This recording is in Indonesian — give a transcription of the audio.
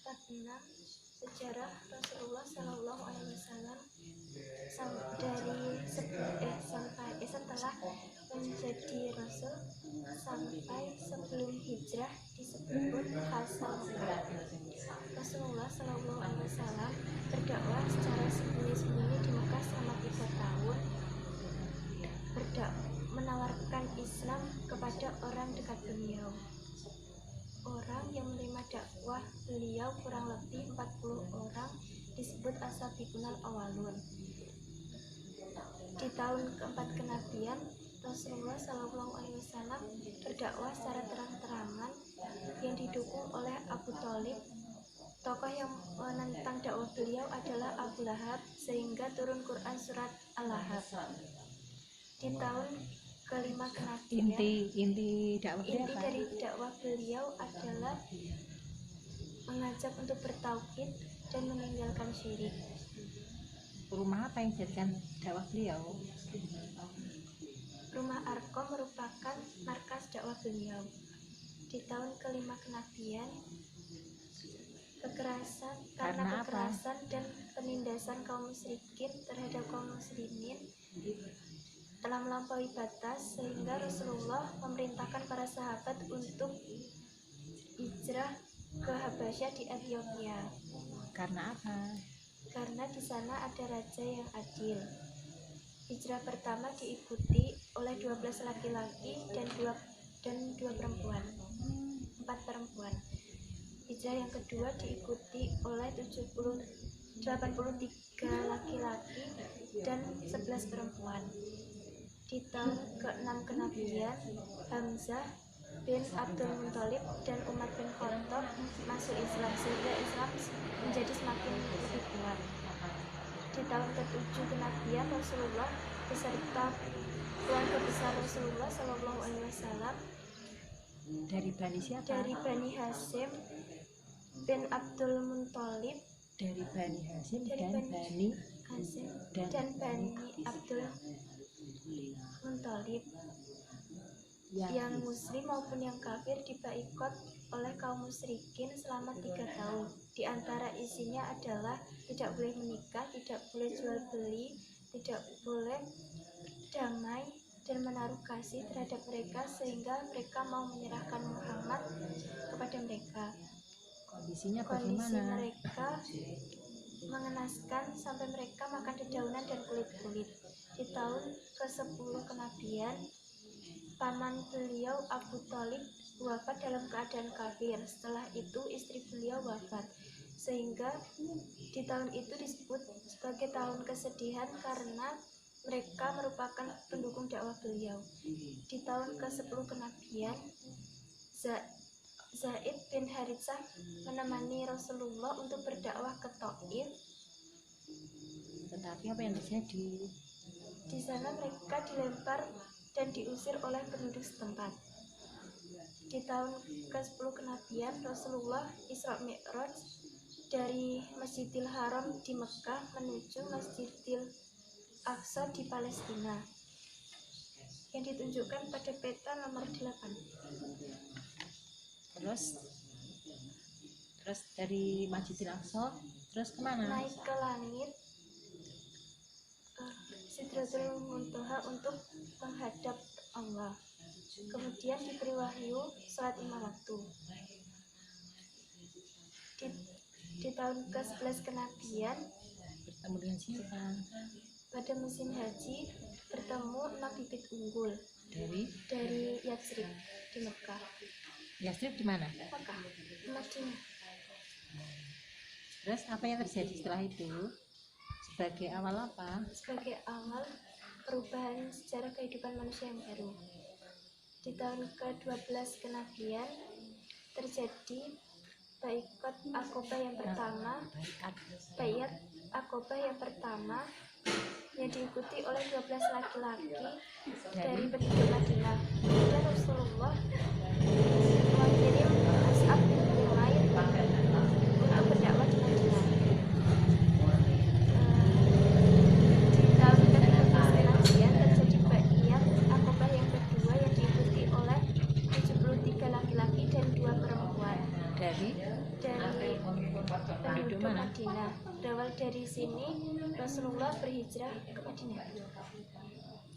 6. Sejarah Rasulullah Shallallahu Alaihi Wasallam setelah menjadi Rasul sampai sebelum hijrah disebut fase Mekah. Rasulullah Shallallahu Alaihi Wasallam berdakwah secara sembunyi-sembunyi di Mekah selama 3 tahun, menawarkan Islam kepada orang dekat beliau. Orang yang menerima dakwah beliau kurang lebih 40 orang disebut as-sabiqunal awwalun. Di tahun keempat kenabian, Rasulullah SAW berdakwah secara terang-terangan yang didukung oleh Abu Thalib. Tokoh yang menentang dakwah beliau adalah Abu Lahab, sehingga turun Quran surat Al-Lahab. Di tahun kelima kenabian, inti dari dakwah beliau adalah mengajak untuk bertauhid dan meninggalkan syirik. Rumah apa yang dijadikan dakwah beliau? Rumah Arqam merupakan markas dakwah beliau. Di tahun kelima kenabian, karena kekerasan dan penindasan kaum musyrikin terhadap kaum muslimin telah melampaui batas, sehingga Rasulullah memerintahkan para sahabat untuk hijrah ke Habasyah di Ethiopia. Karena apa? Karena di sana ada raja yang adil. Hijrah pertama diikuti oleh 12 laki-laki dan 2 perempuan, 4 perempuan. Hijrah yang kedua diikuti oleh 83 laki-laki dan 11 perempuan. Di tahun ke-6 kenabian, Hamzah bin Abdul Muthalib dan Umar bin Khattab masuk Islam, sehingga Islam menjadi semakin lebih kuat. Di tahun ke-7 kenabian, Rasulullah beserta keluarga besar Rasulullah Shallallahu Alaihi Wasallam dari Bani siapa? Dari Bani Hashim bin Abdul Muthalib, dari Bani Hashim dan Bani Hashim dan Bani Abdul Muthalib, yang muslim maupun yang kafir dibaikot oleh kaum musyrikin selama 3 tahun. Di antara isinya adalah tidak boleh menikah, tidak boleh jual beli, tidak boleh damai dan menaruh kasih terhadap mereka, sehingga mereka mau menyerahkan Muhammad kepada mereka. Kondisi mereka mengenaskan sampai mereka makan dedaunan dan kulit-kulit. Di tahun ke-10 kenabian, paman beliau Abu Thalib wafat dalam keadaan kafir. Setelah itu istri beliau wafat, sehingga di tahun itu disebut sebagai tahun kesedihan karena mereka merupakan pendukung dakwah beliau. Di tahun ke-10 kenabian, Zaid bin Haritsah menemani Rasulullah untuk berdakwah ke Thaif. Tetapi apa yang terjadi? Di sana mereka dilempar dan diusir oleh penduduk setempat. Di tahun ke-10 kenabian, Rasulullah Isra Mi'raj dari Masjidil Haram di Mekah menuju Masjidil Aqsa di Palestina, yang ditunjukkan pada peta nomor 8. Terus dari Masjidil Aqsa terus kemana? Naik ke langit Sidratul Muntaha untuk menghadap Allah. Kemudian diberi wahyu salat 5 waktu. Di tahun ke-11 kenabian, bertemu dengan siapa? Pada musim haji bertemu 6 bibit unggul dari Yatsrib di Mekah. Yatsrib di mana? Mekah, Madinah. Terus apa yang terjadi setelah itu? Sebagai awal apa? Sebagai awal perubahan sejarah kehidupan manusia yang baru. Di tahun ke-12 kenabian terjadi Baiat Aqobah yang pertama yang diikuti oleh 12 laki-laki dari penduduk Madinah. Dan Rasulullah mengirim As'ab bin Umair untuk berdakwah di Madinah. Di tahun ke-13 kenabian terjadi Baiat Aqobah yang kedua yang diikuti oleh 73 laki-laki dan 2 perempuan dari mana? Madinah. Berawal dari sini Rasulullah berhijrah ke Madinah.